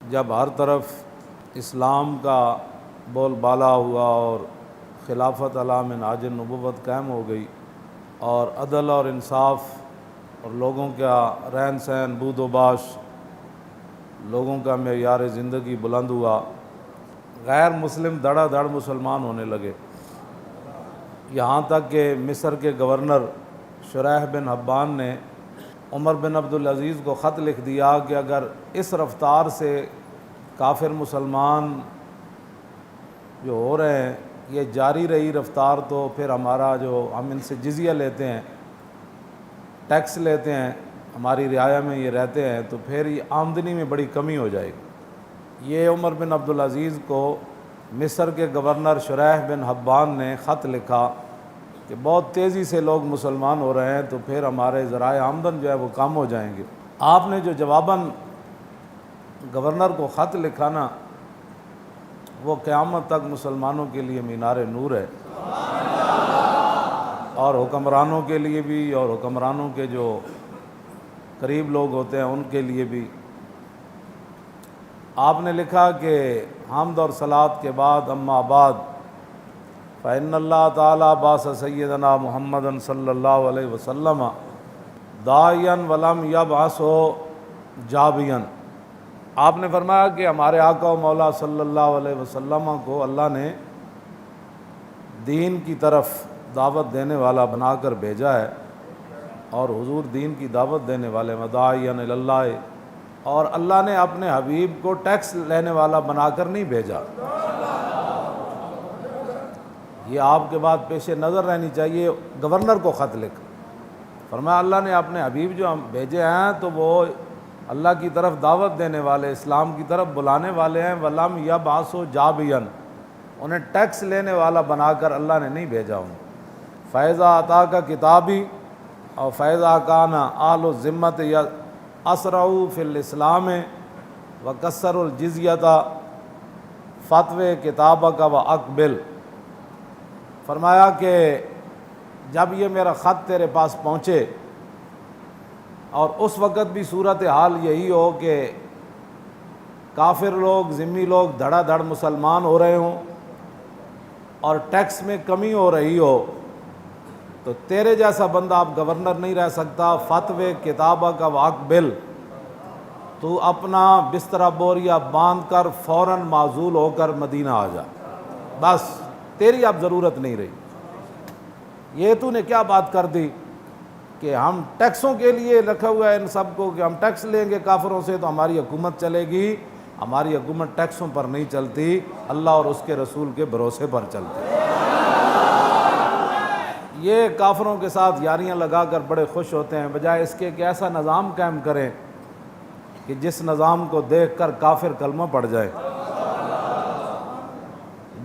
جب ہر طرف اسلام کا بول بالا ہوا اور خلافت علی منہاج النبوت قائم ہو گئی اور عدل اور انصاف اور لوگوں کا رہن سہن بود و باش، لوگوں کا معیار زندگی بلند ہوا، غیر مسلم دھڑا دھڑ مسلمان ہونے لگے، یہاں تک کہ مصر کے گورنر شریح بن حبان نے عمر بن عبدالعزیز کو خط لکھ دیا کہ اگر اس رفتار سے کافر مسلمان جو ہو رہے ہیں یہ جاری رہی رفتار تو پھر ہمارا جو ہم ان سے جزیہ لیتے ہیں، ٹیکس لیتے ہیں، ہماری رعایا میں یہ رہتے ہیں، تو پھر یہ آمدنی میں بڑی کمی ہو جائے گی۔ یہ عمر بن عبدالعزیز کو مصر کے گورنر شریح بن حبان نے خط لکھا کہ بہت تیزی سے لوگ مسلمان ہو رہے ہیں تو پھر ہمارے ذرائع آمدن جو ہے وہ کم ہو جائیں گے۔ آپ نے جو جواباً گورنر کو خط لکھا نا، وہ قیامت تک مسلمانوں کے لیے مینار نور ہے، اور حکمرانوں کے لیے بھی، اور حکمرانوں کے جو قریب لوگ ہوتے ہیں ان کے لیے بھی۔ آپ نے لکھا کہ حمد اور صلاۃ کے بعد اما بعد فإن اللہ تعالیٰ باس سیدنا محمد صلی اللہ علیہ وسلم داعیاً ولم یبعثہ جابیاً۔ آپ نے فرمایا کہ ہمارے آقا و مولا صلی اللہ علیہ وسلم کو اللہ نے دین کی طرف دعوت دینے والا بنا کر بھیجا ہے، اور حضور دین کی دعوت دینے والے وداعیاً الی اللہ، اور اللہ نے اپنے حبیب کو ٹیکس لینے والا بنا کر نہیں بھیجا۔ یہ آپ کے بعد پیش نظر رہنی چاہیے۔ گورنر کو خط لکھ فرمایا اللہ نے اپنے حبیب جو ہم بھیجے ہیں تو وہ اللہ کی طرف دعوت دینے والے، اسلام کی طرف بلانے والے ہیں، وَلَمْ يَبْعَثُوا جَابِيًا، انہیں ٹیکس لینے والا بنا کر اللہ نے نہیں بھیجا ہوں۔ فَإِذَا أَتَاكَ کتابی اور فَإِذَا كَانَ أَهْلُ الذِّمَّةِ أَسْرَعُوا فِي الْإِسْلَامِ وَكَسَّرُوا الْجِزْيَةَ فَاتْوِ كِتَابَكَ وَأَقْبِلْ۔ فرمایا کہ جب یہ میرا خط تیرے پاس پہنچے اور اس وقت بھی صورتحال یہی ہو کہ کافر لوگ، ذمی لوگ دھڑا دھڑ مسلمان ہو رہے ہوں اور ٹیکس میں کمی ہو رہی ہو، تو تیرے جیسا بندہ اب گورنر نہیں رہ سکتا۔ فتوی کتابہ کا واقبل، تو اپنا بستر بوریا باندھ کر فوراً معزول ہو کر مدینہ آ جا، بس تیری اب ضرورت نہیں رہی۔ یہ تو نے کیا بات کر دی کہ ہم ٹیکسوں کے لیے رکھا ہوا ہے ان سب کو کہ ہم ٹیکس لیں گے کافروں سے تو ہماری حکومت چلے گی۔ ہماری حکومت ٹیکسوں پر نہیں چلتی، اللہ اور اس کے رسول کے بھروسے پر چلتی۔ یہ کافروں کے ساتھ یاریاں لگا کر بڑے خوش ہوتے ہیں، بجائے اس کے کہ ایسا نظام قائم کریں کہ جس نظام کو دیکھ کر کافر کلمہ پڑ جائے۔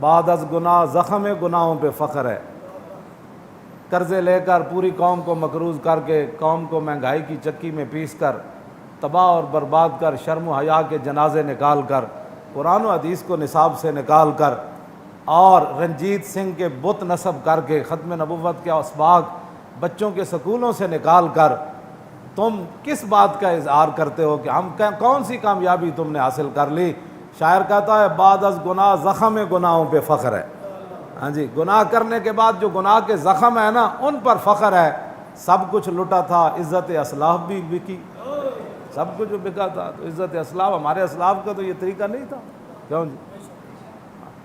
بعد از گناہ زخم گناہوں پہ فخر ہے، قرضے لے کر پوری قوم کو مقروض کر کے، قوم کو مہنگائی کی چکی میں پیس کر، تباہ اور برباد کر، شرم و حیا کے جنازے نکال کر، قرآن و حدیث کو نصاب سے نکال کر، اور رنجیت سنگھ کے بت نصب کر کے، ختم نبوت کے اسباق بچوں کے سکولوں سے نکال کر، تم کس بات کا اظہار کرتے ہو کہ ہم کون سی کامیابی تم نے حاصل کر لی؟ شاعر کہتا ہے بعد از گناہ زخم گناہوں پہ فخر ہے۔ ہاں جی، گناہ کرنے کے بعد جو گناہ کے زخم ہے نا ان پر فخر ہے۔ سب کچھ لٹا تھا، عزت اسلاف بھی بکی، سب کچھ بکا تھا، تو عزت اسلاف، ہمارے اسلاف کا تو یہ طریقہ نہیں تھا۔ کیوں جی؟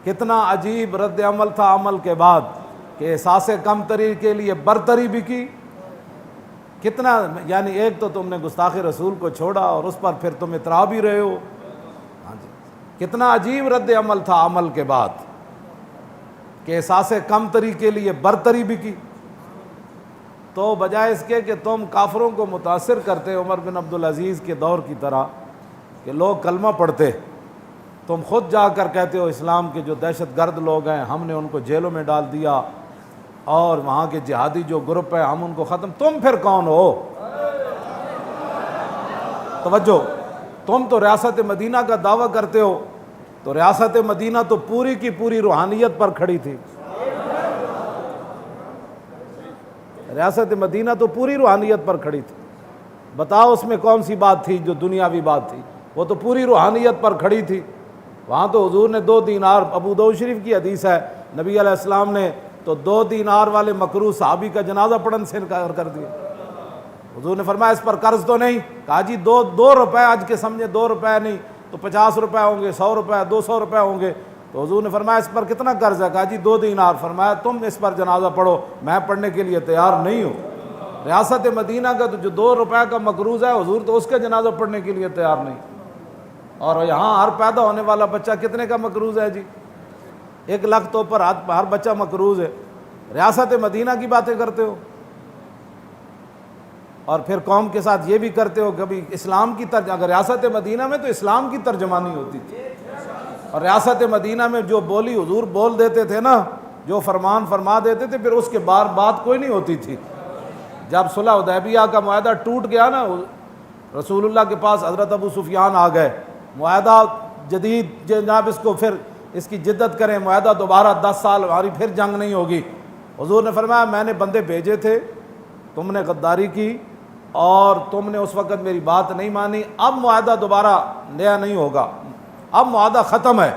کتنا عجیب رد عمل تھا عمل کے بعد کہ احساس کم تری کے لیے برتری بکی۔ کتنا، یعنی ایک تو تم نے گستاخی رسول کو چھوڑا اور اس پر پھر تم اترا بھی رہے ہو۔ ہاں جی، کتنا عجیب رد عمل تھا عمل کے بعد کہ احساس کم تری کے لیے برتری بھی کی۔ تو بجائے اس کے کہ تم کافروں کو متاثر کرتے عمر بن عبدالعزیز کے دور کی طرح کہ لوگ کلمہ پڑھتے، تم خود جا کر کہتے ہو اسلام کے جو دہشت گرد لوگ ہیں ہم نے ان کو جیلوں میں ڈال دیا، اور وہاں کے جہادی جو گروپ ہیں ہم ان کو ختم۔ تم پھر کون ہو؟ توجہ، تم تو ریاست مدینہ کا دعویٰ کرتے ہو، تو ریاست مدینہ تو پوری کی پوری روحانیت پر کھڑی تھی۔ ریاست مدینہ تو پوری روحانیت پر کھڑی تھی، بتاؤ اس میں کون سی بات تھی جو دنیاوی بات تھی؟ وہ تو پوری روحانیت پر کھڑی تھی. وہاں تو حضور نے 2 دینار، ابو داؤد شریف کی حدیث ہے، نبی علیہ السلام نے تو 2 دینار والے مکروہ صحابی کا جنازہ پڑھنے سے انکار کر دیا. حضور نے فرمایا اس پر قرض تو نہیں؟ کہا جی 2 روپے، آج کے سمجھے 2 روپے نہیں تو 50 روپے ہوں گے، 100 روپے، 200 روپے ہوں گے. تو حضور نے فرمایا اس پر کتنا قرض ہے؟ کہا جی 2 دینار. فرمایا تم اس پر جنازہ پڑھو، میں پڑھنے کے لیے تیار نہیں ہوں. ریاست مدینہ کا تو جو 2 روپے کا مقروض ہے، حضور تو اس کے جنازہ پڑھنے کے لیے تیار نہیں. اور یہاں ہر پیدا ہونے والا بچہ کتنے کا مقروض ہے جی؟ 1 لاکھ تو پر ہر بچہ مقروض ہے. ریاست مدینہ کی باتیں کرتے ہو اور پھر قوم کے ساتھ یہ بھی کرتے ہو. کبھی اسلام کی اگر ریاست مدینہ میں تو اسلام کی ترجمانی ہوتی تھی، اور ریاست مدینہ میں جو بولی حضور بول دیتے تھے نا، جو فرمان فرما دیتے تھے، پھر اس کے بعد بات کوئی نہیں ہوتی تھی. جب صلح حدیبیہ کا معاہدہ ٹوٹ گیا نا، رسول اللہ کے پاس حضرت ابو سفیان آ گئے، معاہدہ جدید جناب اس کو پھر اس کی جدت کریں، معاہدہ دوبارہ 10 سال ہماری پھر جنگ نہیں ہوگی. حضور نے فرمایا میں نے بندے بھیجے تھے، تم نے غداری کی اور تم نے اس وقت میری بات نہیں مانی، اب معاہدہ دوبارہ نیا نہیں ہوگا، اب معاہدہ ختم ہے.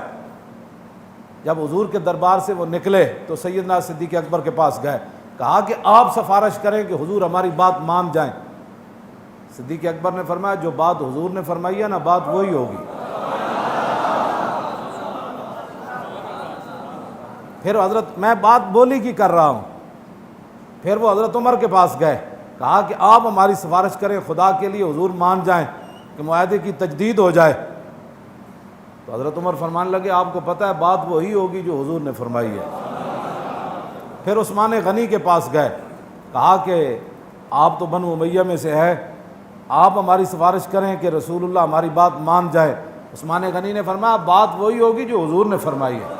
جب حضور کے دربار سے وہ نکلے تو سیدنا صدیق اکبر کے پاس گئے، کہا کہ آپ سفارش کریں کہ حضور ہماری بات مان جائیں. صدیق اکبر نے فرمایا جو بات حضور نے فرمائی ہے نا، بات وہی ہوگی. پھر حضرت میں بات بولی کی کر رہا ہوں. پھر وہ حضرت عمر کے پاس گئے، کہا کہ آپ ہماری سفارش کریں خدا کے لیے، حضور مان جائیں کہ معاہدے کی تجدید ہو جائے. تو حضرت عمر فرمانے لگے آپ کو پتہ ہے بات وہی ہوگی جو حضور نے فرمائی ہے. پھر عثمان غنی کے پاس گئے، کہا کہ آپ تو بنو امیہ میں سے ہے، آپ ہماری سفارش کریں کہ رسول اللہ ہماری بات مان جائے. عثمان غنی نے فرمایا بات وہی ہوگی جو حضور نے فرمائی ہے.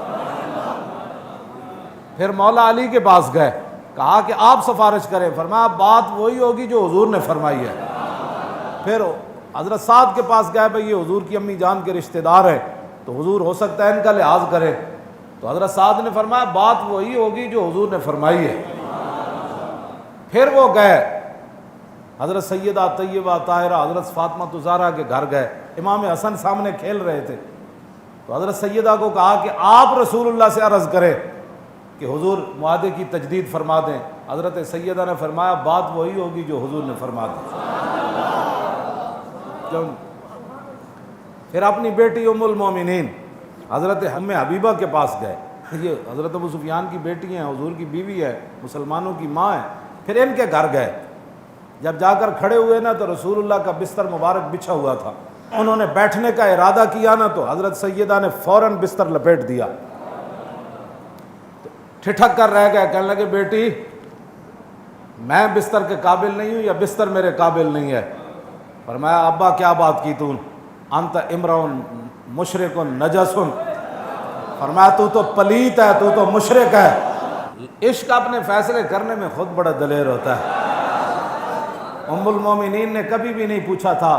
پھر مولا علی کے پاس گئے، کہا کہ آپ سفارش کریں، فرمایا بات وہی ہوگی جو حضور نے فرمائی ہے. پھر حضرت سعد کے پاس گئے، بھئی یہ حضور کی امی جان کے رشتہ دار ہیں تو حضور ہو سکتا ہے ان کا لحاظ کریں. تو حضرت سعد نے فرمایا بات وہی ہوگی جو حضور نے فرمائی ہے. پھر وہ گئے حضرت سیدہ طیبہ طاہرہ حضرت فاطمہ زہرا کے گھر گئے، امام حسن سامنے کھیل رہے تھے. تو حضرت سیدہ کو کہا کہ آپ رسول اللہ سے عرض کریں کہ حضور معاہدے کی تجدید فرما دیں. حضرت سیدہ نے فرمایا بات وہی ہوگی جو حضور نے فرما دی. پھر اپنی بیٹی ام المومنین حضرت ام حبیبہ کے پاس گئے، یہ حضرت ابو سفیان کی بیٹی ہیں، حضور کی بیوی ہے، مسلمانوں کی ماں ہے. پھر ان کے گھر گئے، جب جا کر کھڑے ہوئے نا تو رسول اللہ کا بستر مبارک بچھا ہوا تھا. انہوں نے بیٹھنے کا ارادہ کیا نا تو حضرت سیدہ نے فوراً بستر لپیٹ دیا. ٹھٹک کر رہ گئے، کہنے لگے بیٹی میں بستر کے قابل نہیں ہوں یا بستر میرے قابل نہیں ہے. فرمایا ابا کیا بات کی تو؟ انت امرؤن مشرک نجس. فرمایا تو تو پلیت ہے، تو مشرک ہے. عشق اپنے فیصلے کرنے میں خود بڑا دلیر ہوتا ہے. ام المومنین نے کبھی بھی نہیں پوچھا تھا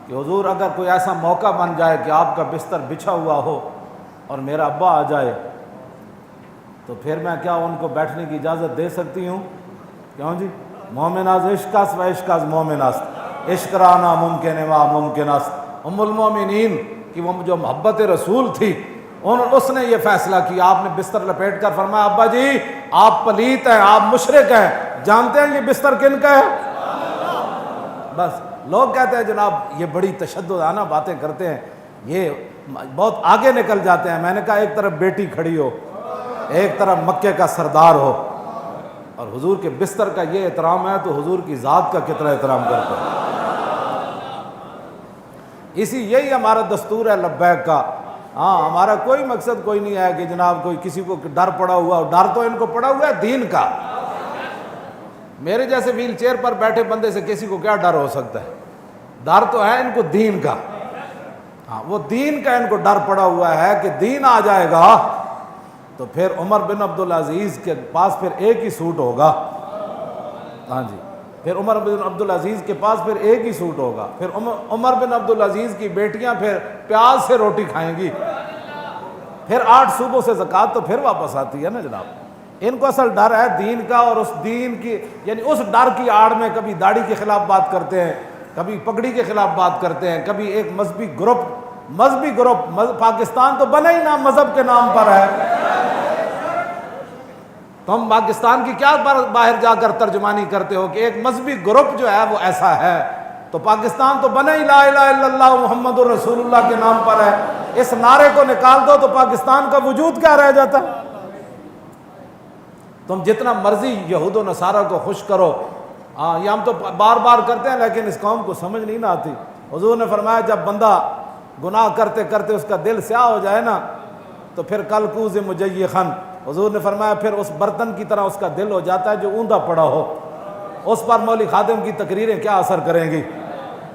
کہ حضور اگر کوئی ایسا موقع بن جائے کہ آپ کا بستر بچھا ہوا ہو اور میرا ابا آ جائے تو پھر میں کیا ان کو بیٹھنے کی اجازت دے سکتی ہوں؟ کیوں جی؟ مومناز عشقاس و عشقاس مومناست، عشق رانا ممکن و ممکناست. ام المومنین کی وہ جو محبت رسول تھی، اس نے یہ فیصلہ کیا. آپ نے بستر لپیٹ کر فرمایا ابا جی آپ پلیت ہیں، آپ مشرک ہیں. جانتے ہیں یہ بستر کن کا ہے؟ بس لوگ کہتے ہیں جناب یہ بڑی تشددانہ باتیں کرتے ہیں، یہ بہت آگے نکل جاتے ہیں. میں نے کہا ایک طرف بیٹی کھڑی ہو، ایک طرف مکے کا سردار ہو، اور حضور کے بستر کا یہ احترام ہے تو حضور کی ذات کا کتنا احترام کرتے ہیں. یہی ہمارا دستور ہے لبیک کا. ہاں ہمارا کوئی مقصد کوئی نہیں ہے کہ جناب کوئی کسی کو ڈر پڑا ہوا، ڈر تو ان کو پڑا ہوا ہے دین کا. میرے جیسے ویل چیئر پر بیٹھے بندے سے کسی کو کیا ڈر ہو سکتا ہے؟ ڈر تو ہے ان کو دین کا. ہاں وہ دین کا ان کو ڈر پڑا ہوا ہے کہ دین آ جائے گا تو پھر عمر بن عبدالعزیز کے پاس پھر ایک ہی سوٹ ہوگا. ہاں جی، پھر عمر بن عبدالعزیز کے پاس پھر ایک ہی سوٹ ہوگا. پھر عمر بن عبدالعزیز کی بیٹیاں پھر پیاز سے روٹی کھائیں گی. پھر 8 صوبوں سے زکوٰۃ تو پھر واپس آتی ہے نا جناب. ان کو اصل ڈر ہے دین کا، اور اس دین کی یعنی اس ڈر کی آڑ میں کبھی داڑھی کے خلاف بات کرتے ہیں، کبھی پگڑی کے خلاف بات کرتے ہیں، کبھی ایک مذہبی گروپ پاکستان تو بنا ہی نہ مذہب کے نام پر ہے. تم پاکستان کی کیا باہر جا کر ترجمانی کرتے ہو کہ ایک مذہبی گروپ جو ہے وہ ایسا ہے؟ تو پاکستان تو بنا ہی لا الہ الا اللہ محمد الرسول اللہ کے نام پر ہے. اس نعرے کو نکال دو تو پاکستان کا وجود کیا رہ جاتا؟ تم جتنا مرضی یہود و نصارہ کو خوش کرو، یہ ہم تو بار بار کرتے ہیں لیکن اس قوم کو سمجھ نہیں نہ آتی. حضور نے فرمایا جب بندہ گناہ کرتے کرتے اس کا دل سیاہ ہو جائے نا تو پھر کل کوز مجیخن، حضور نے فرمایا پھر اس برتن کی طرح اس کا دل ہو جاتا ہے جو اوندا پڑا ہو. اس پر مولوی خادم کی تقریریں کیا اثر کریں گی؟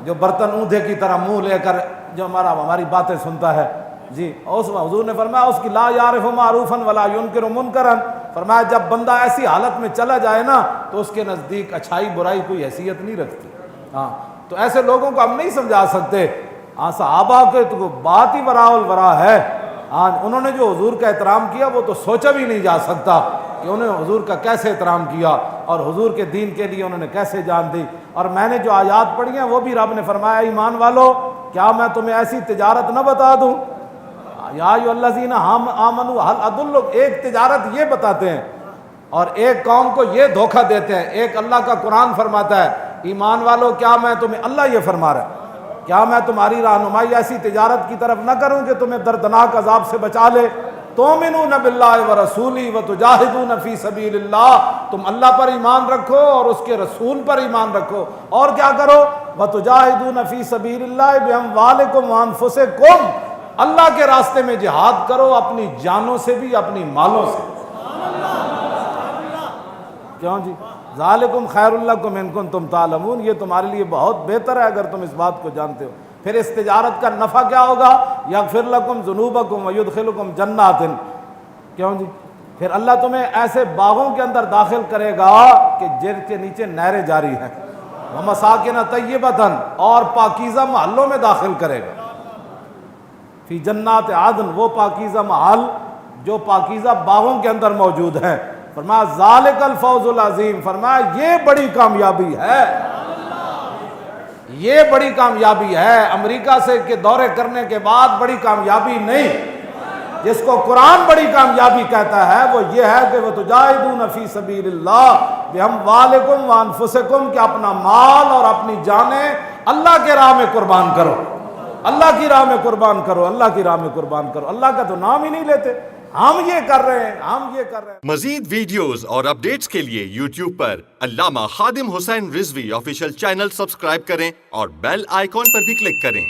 جو برتن اوندھے کی طرح منہ لے کر جو ہماری باتیں سنتا ہے جی. حضور نے فرمایا اس کی لا یعرف معروفا ولا ینکر منکرا، فرمایا جب بندہ ایسی حالت میں چلا جائے نا تو اس کے نزدیک اچھائی برائی کوئی حیثیت نہیں رکھتی. تو ایسے لوگوں کو ہم نہیں سمجھا سکتے. صحابہ کے تو بات ہی وراء الورا ہے. انہوں نے جو حضور کا احترام کیا وہ تو سوچا بھی نہیں جا سکتا کہ انہوں نے حضور کا کیسے احترام کیا اور حضور کے دین کے لیے انہوں نے کیسے جان دی. اور میں نے جو آیات پڑھی ہیں وہ بھی رب نے فرمایا ایمان والو کیا میں تمہیں ایسی تجارت نہ بتا دوں؟ یا ایھا الذین آمنوا ھل ادلکم، ایک تجارت یہ بتاتے ہیں اور ایک قوم کو یہ دھوکہ دیتے ہیں. ایک اللہ کا قرآن فرماتا ہے ایمان والو کیا میں تمہیں، اللہ یہ فرما رہا ہے کیا میں تمہاری رہنمائی ایسی تجارت کی طرف نہ کروں کہ تمہیں دردناک عذاب سے بچا لے؟ تؤمنون باللہ ورسولہ وتجاہدون فی سبیل اللہ، تم اللہ پر ایمان رکھو اور اس کے رسول پر ایمان رکھو اور کیا کرو؟ وتجاہدون فی سبیل اللہ باموالکم وانفسکم، اللہ کے راستے میں جہاد کرو اپنی جانوں سے بھی اپنی مالوں سے. کیوں جی؟ ذالکم خیر لکم ان کنتم تعلمون، یہ تمہارے لیے بہت بہتر ہے اگر تم اس بات کو جانتے ہو. پھر اس تجارت کا نفع کیا ہوگا؟ یغفر لکم ذنوبکم ویدخلکم جنات، کیوں جی؟ پھر اللہ تمہیں ایسے باغوں کے اندر داخل کرے گا کہ جن کے نیچے نہریں جاری ہیں، ومساکن طیبۃ، اور پاکیزہ محلوں میں داخل کرے گا. فی جنات عدن، وہ پاکیزہ محل جو پاکیزہ باغوں کے اندر موجود ہیں. فرمایا ذالک الفوز العظیم، فرمایا یہ بڑی کامیابی ہے، یہ بڑی کامیابی ہے. امریکہ سے کے دورے کرنے کے بعد بڑی کامیابی نہیں، جس کو قرآن بڑی کامیابی کہتا ہے وہ یہ ہے کہ وتجاہدون فی سبیل اللہ باموالکم وانفسکم، کہ اپنا مال اور اپنی جانیں اللہ کے راہ میں قربان کرو، اللہ کی راہ میں قربان کرو، اللہ کی راہ میں قربان کرو. اللہ کا تو نام ہی نہیں لیتے. ہم یہ کر رہے ہیں، ہم یہ کر رہے ہیں. مزید ویڈیوز اور اپڈیٹس کے لیے یوٹیوب پر علامہ Khadim Hussain Rizvi official channel subscribe کریں اور بیل آئیکن پر بھی کلک کریں.